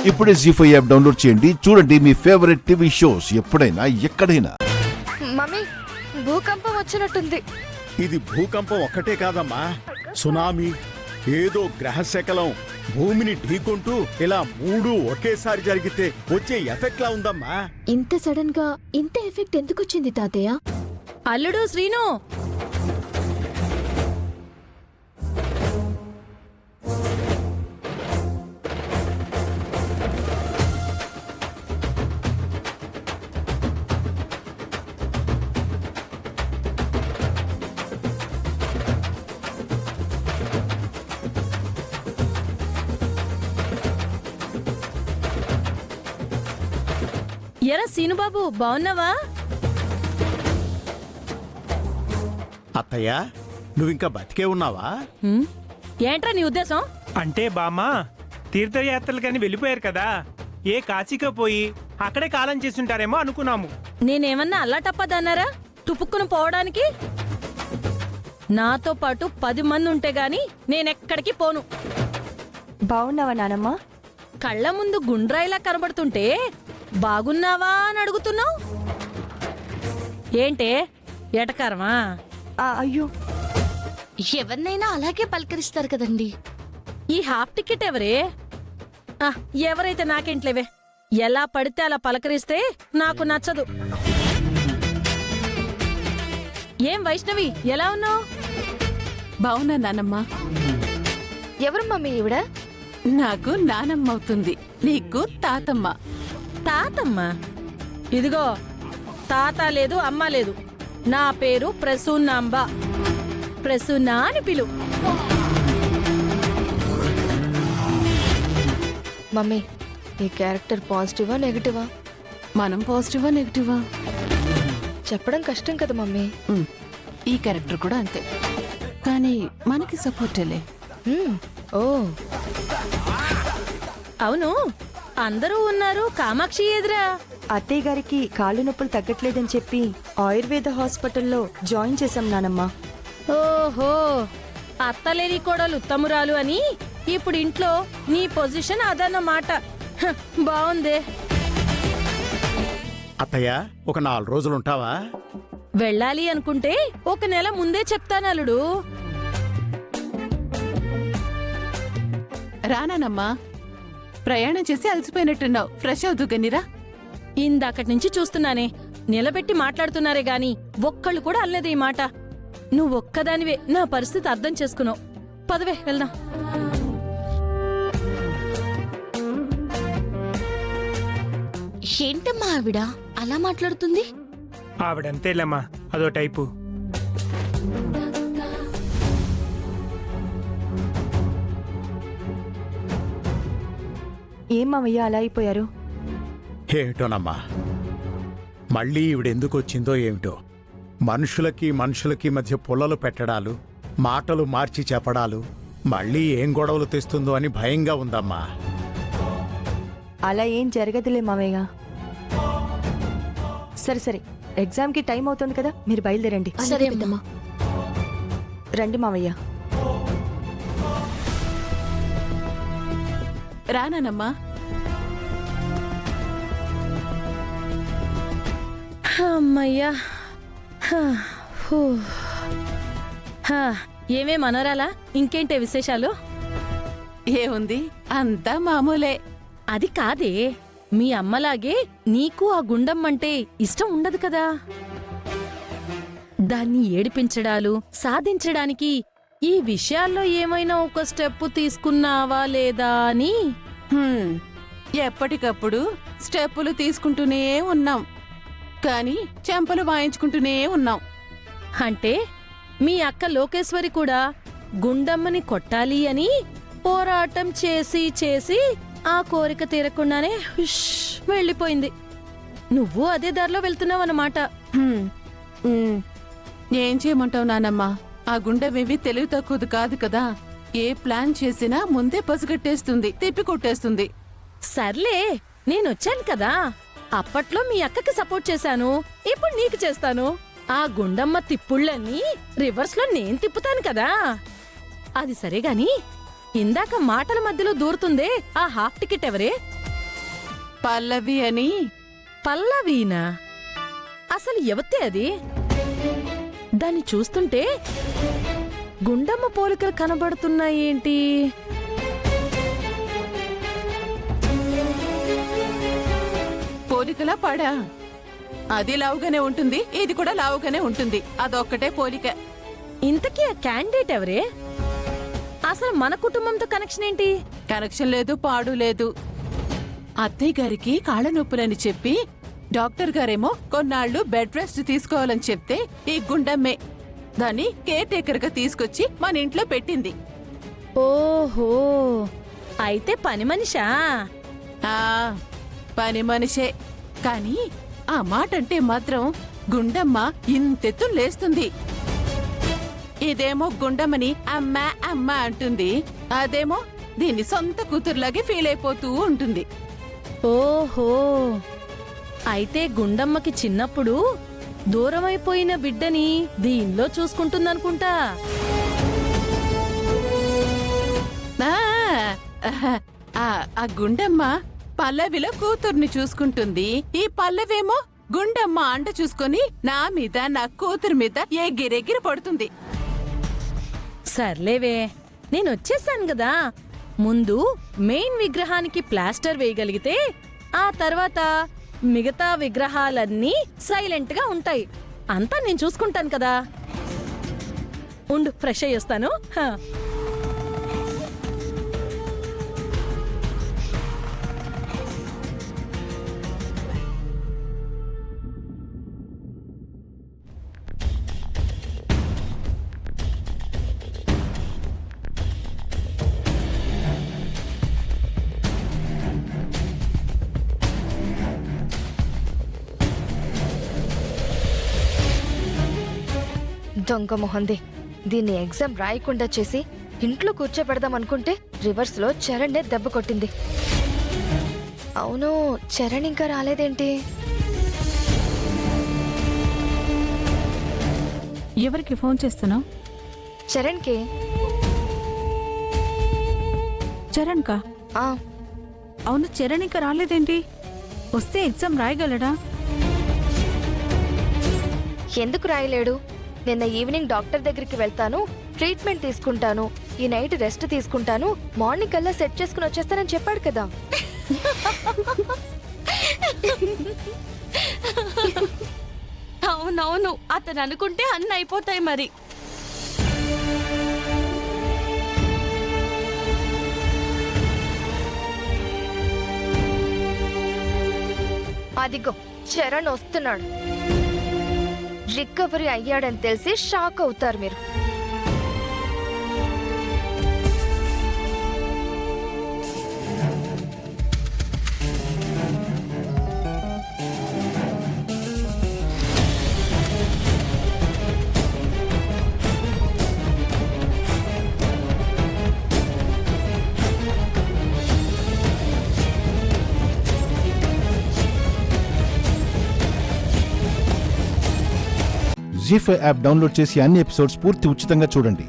ఇప్పుడే జీ5 app download చేయండి. చూడండి మీ ఫేవరెట్ టీవీ షోస్ ఎప్పుడైనా ఎక్కడైనా. మమ్మీ, భూకంపం వచ్చినట్టుంది. ఇది భూకంపం ఒక్కటే కాదమ్మా, సునామీ, ఏదో గ్రహశకలం భూమిని ఢీకొంటూ ఇలా మూడు ఒకేసారి జరిగితే వచ్చే ఎఫెక్ట్ లా ఉందమ్మా. ఇంత సడన్ గా ఇంత ఎఫెక్ట్ ఎందుకు వచ్చింది తాతయ్య? అల్లుడు శ్రీను, ఎరా సీనుబాబు, బావున్నావా? అత్తయ్య, నువ్వింకా బతికే ఉన్నావా? ఏంట్రా నీ ఉద్దేశం? అంటే బామ్మ తీర్థయాత్రలకని వెళ్ళిపోయారు కదా, ఏ కాశీకో పోయి అక్కడే కాలం చేసుంటారేమో అనుకున్నాము. నేనేమన్నా అల్లాటప్పదన్నారా తుపుక్కును పోవడానికి? నాతో పాటు 10 మంది ఉంటే గాని నేనెక్కడికి పోను. బాగున్నావా నానమ్మ? కళ్ళ ముందు గుండ్రాయిలా కనబడుతుంటే బాగున్నావా అని అడుగుతున్నావు ఏంటే? ఎటకారమా? అయ్యో, ఎవరినైనా అలాగే పలకరిస్తారు కదండి. ఈ హాఫ్ టికెట్ ఎవరే? ఎవరైతే నాకేంట్లేవే, ఎలా పడితే అలా పలకరిస్తే నాకు నచ్చదు. ఏం వైష్ణవి, ఎలా ఉన్నావు? బావున్నా నానమ్మ. ఎవరు మమ్మీ ఈవిడ? నాకు నానమ్మ అవుతుంది, నీకు తాతమ్మ. తాతమ్మ? ఇదిగో, తాత లేదు అమ్మ లేదు. నా పేరు ప్రసూనాంబ. ప్రసూనా అని పిలు. మమ్మీ, ఈ క్యారెక్టర్ పాజిటివా నెగటివా? మనం పాజిటివా నెగటివా చెప్పడం కష్టం కదా మమ్మీ. ఈ క్యారెక్టర్ కూడా అంతే, కానీ మనకి సపోర్టేలే. ఓ, అవును, అందరూ ఉన్నారు, కామాక్షి ఎదురా? అత్తయ్య గారికి కాళ్ళు నొప్పులు తగ్గట్లేదని చెప్పి ఆయుర్వేద హాస్పిటల్లో జాయిన్ చేశాం నానమ్మ. ఓహో, అత్తలేని కోడలు ఉత్తమురాలు అని ఇప్పుడు ఇంట్లో నీ పొజిషన్ అదన్నమాట. బావుందే. అత్తయ్య, ఒక 4 రోజులు ఉంటావా? వెళ్ళాలి అనుకుంటే 1 నెల ముందే చెప్తాను అల్లుడు. రానానమ్మా, ప్రయాణం చేసి అలసిపోయినట్టున్నావు, ఫ్రెష్ అవుతూ గనిరా. ఇందాకటి నుంచి చూస్తున్నానే, నిలబెట్టి మాట్లాడుతున్నారే గాని ఒక్కళ్ళు కూడా అనలేదు ఈ మాట. నువ్వొక్కదానివే నా పరిస్థితి అర్థం చేసుకున్నావు. పదవే వెళ్దాం. ఏంటమ్మా ఆవిడ అలా మాట్లాడుతుంది? ఆవిడంతేలేమ్మా, అదో టైపు. ఏం మామయ్య అలా అయిపోయారు? ఏమిటోనమ్మా, మళ్ళీ ఈవిడెందుకు వచ్చిందో ఏమిటో. మనుషులకి మధ్య పుల్లలు పెట్టడాలు, మాటలు మార్చి చెప్పడాలు, మళ్ళీ ఏం గొడవలు తెస్తుందో అని భయంగా ఉందమ్మా. అలా ఏం జరగదులే మామయ్య. సరే సరే, ఎగ్జామ్కి టైం అవుతుంది కదా, మీరు బయలుదేరండి. సరే అమ్మా. రండి మామయ్య. రానానమ్మా. అమ్మయ్యా. ఏమే మనరాలా, ఇంకేంటే విశేషాలు? ఏముంది, అంతా మామూలే. అది కాదే, మీ అమ్మలాగే నీకు ఆ గుండమ్మంటే ఇష్టం ఉండదు కదా. దాన్ని ఏడిపించడాలు, సాధించడానికి ఈ విషయాల్లో ఏమైనా ఒక స్టెప్ తీసుకున్నావా లేదా అని. ఎప్పటికప్పుడు స్టెప్పులు తీసుకుంటూనే ఉన్నాం, కానీ చెంపలు వాయించుకుంటూనే ఉన్నాం. అంటే మీ అక్క లోకేశ్వరి కూడా గుండమ్మని కొట్టాలి అని పోరాటం చేసి చేసి ఆ కోరిక తీరకుండానే వెళ్ళిపోయింది. నువ్వు అదే దారిలో వెళ్తున్నావన్నమాట. ఏం చేయమంటావు నానమ్మా, ఆ గుండెమేవి తెలివి తక్కువది కాదు కదా. ఏ ప్లాన్ చేసినా ముందే పసిగట్టేస్తుంది, తిప్పి కొట్టేస్తుంది. సర్లే, నేనొచ్చాను కదా, అప్పట్లో మీ అక్కకి సపోర్ట్ చేశాను, ఇప్పుడు నీకు చేస్తాను. ఆ గుండమ్మ తిప్పుళ్ళన్నీ రివర్స్ లో నేను తిప్పుతాను కదా. అది సరేగాని, ఇందాక మాటల మధ్యలో దూరుతుందే ఆ హాఫ్ టికెట్ ఎవరే? పల్లవి అని. పల్లవీనా? అసలు ఎవతే అది? దాన్ని చూస్తుంటే గుండమ్మ పోలికలు కనబడుతున్నాయేంటి? పోలికలా పాడా? అది లావుగానే ఉంటుంది, ఇది కూడా లావుగానే ఉంటుంది. అదొక్కటే పోలిక. ఇంతకీ ఆ క్యాండిడేట్ ఎవరే? అసలు మన కుటుంబంతో కనెక్షన్ ఏంటి? కనెక్షన్ లేదు, పాడు లేదు. అత్తయ్య గారికి కాళ్ళ నొప్పులని చెప్పి డాక్టర్ గారేమో కొన్నాళ్ళు బెడ్ రెస్ట్ తీసుకోవాలని చెప్తే ఈ గుండమ్మే దాన్ని కేర్ టేకర్ గా తీసుకొచ్చి మన ఇంట్లో పెట్టింది. ఓహో, అయితే పని మనిషా? ఆ పని మనిషే. కాని ఆ మాట అంటే మాత్రం గుండమ్మ ఇంతెత్తు లేస్తుంది. ఇదేమో గుండమ్మని అమ్మా అమ్మా అంటుంది, అదేమో దీన్ని సొంత కూతురులాగే ఫీల్ అయిపోతూ ఉంటుంది. ఓహో, అయితే గుండమ్మకి చిన్నప్పుడు దూరమైపోయిన బిడ్డని దీనిలో చూసుకుంటుందనుకుంటా. ఆ గుండమ్మ పల్లవిలో కూతుర్ని చూసుకుంటుంది. ఈ పల్లవేమో గుండమ్మ అండ చూసుకొని నా మీద, నా కూతురు మీద ఎగిరెగిరి పడుతుంది. సర్లేవే, నేనొచ్చేసాను కదా. ముందు మెయిన్ విగ్రహానికి ప్లాస్టర్ వేయగలిగితే ఆ తర్వాత మిగతా విగ్రహాలన్నీ సైలెంట్ గా ఉంటాయి. అంతా నేను చూసుకుంటాను కదా. ఉండు, ఫ్రెష్ అయ్యేస్తాను. దొంగ మొహంది, దీన్ని ఎగ్జామ్ రాయకుండా చేసి ఇంట్లో కూర్చోబెడదాం అనుకుంటే రివర్స్ లో చరణ్ దెబ్బ కొట్టింది. అవును, చరణ్ ఇంకా రాలేదేంటి? ఎవరికి ఫోన్ చేస్తున్నావు? చరణ్ కి. చరణ్ కా? ఆ, అవును, చరణ్ ఇంకా రాలేదేంటి? వస్తే ఎగ్జామ్ రాయగలడా? ఎందుకు రాయలేడు? నిన్న ఈవినింగ్ డాక్టర్ దగ్గరికి వెళ్తాను, ట్రీట్మెంట్ తీసుకుంటాను, ఈ నైట్ రెస్ట్ తీసుకుంటాను, మార్నింగ్ కల్లా సెట్ చేసుకుని వచ్చేస్తానని చెప్పాడు కదా. అవునవును, అతను అనుకుంటే అన్ని అయిపోతాయి మరి. అదిగో చరణ్ వస్తున్నాడు. రికవరీ అయ్యాడని తెలిసి షాక్ అవుతారు మీరు. జీ5 యాప్ డౌన్లోడ్ చేసి అన్ని ఎపిసోడ్స్ పూర్తి ఉచితంగా చూడండి.